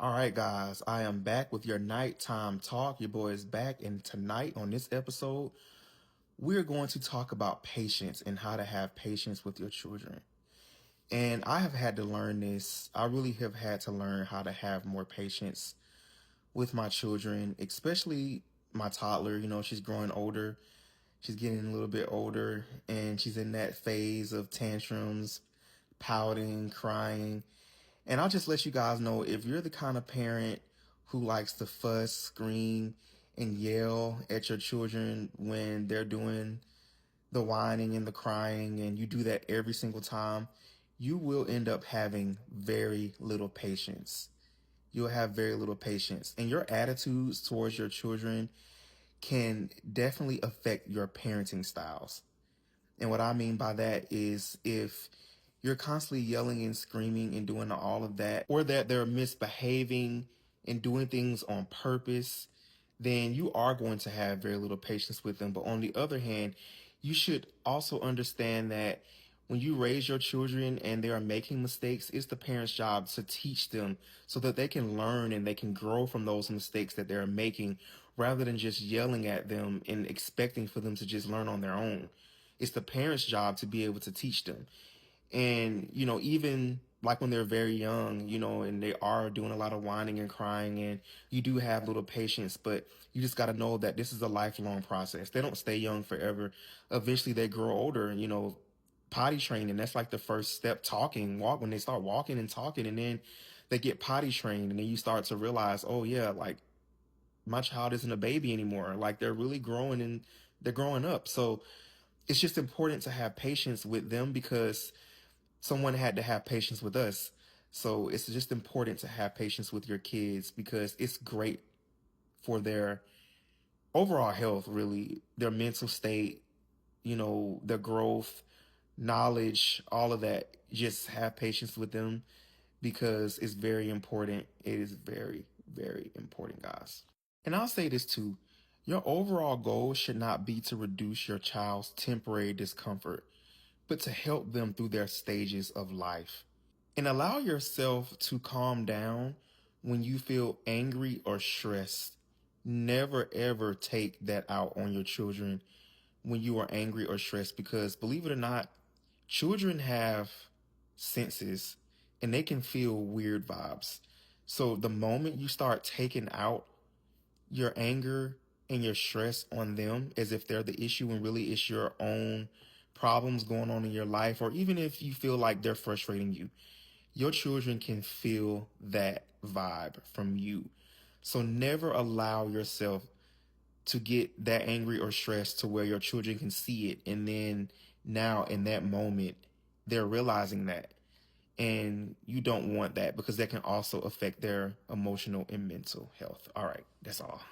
All right, guys, I am back with your nighttime talk. Your boy is back, and tonight on this episode, we're going to talk about patience and how to have patience with your children. And I have had to learn this. I really have had to learn how to have more patience with my children, especially my toddler. You know, she's growing older. She's getting a little bit older, and she's in that phase of tantrums, pouting, crying. And I'll just let you guys know, if you're the kind of parent who likes to fuss, scream, and yell at your children when they're doing the whining and the crying, and you do that every single time, you will end up having very little patience. You'll have very little patience. And your attitudes towards your children can definitely affect your parenting styles. And what I mean by that is, if you're constantly yelling and screaming and doing all of that, or that they're misbehaving and doing things on purpose, then you are going to have very little patience with them. But on the other hand, you should also understand that when you raise your children and they are making mistakes, it's the parent's job to teach them so that they can learn and they can grow from those mistakes that they're making, rather than just yelling at them and expecting for them to just learn on their own. It's the parent's job to be able to teach them. And, even like when they're very young, and they are doing a lot of whining and crying, and you do have little patience, but you just got to know that this is a lifelong process. They don't stay young forever. Eventually they grow older, potty training. That's like the first step, when they start walking and talking, and then they get potty trained, and then you start to realize, oh yeah, like my child isn't a baby anymore. Like they're really growing and they're growing up. So it's just important to have patience with them, because someone had to have patience with us. So it's just important to have patience with your kids, because it's great for their overall health, really, their mental state, their growth, knowledge, all of that. Just have patience with them, because it's very important. It is very, very important, guys. And I'll say this too. Your overall goal should not be to reduce your child's temporary discomfort, but to help them through their stages of life. And allow yourself to calm down when you feel angry or stressed. Never ever take that out on your children when you are angry or stressed, because believe it or not, children have senses and they can feel weird vibes. So the moment you start taking out your anger and your stress on them as if they're the issue, and really it's your own problems going on in your life, or even if you feel like they're frustrating you, your children can feel that vibe from you. So never allow yourself to get that angry or stressed to where your children can see it, and then now in that moment they're realizing that, and you don't want that, because that can also affect their emotional and mental health. All right, that's all.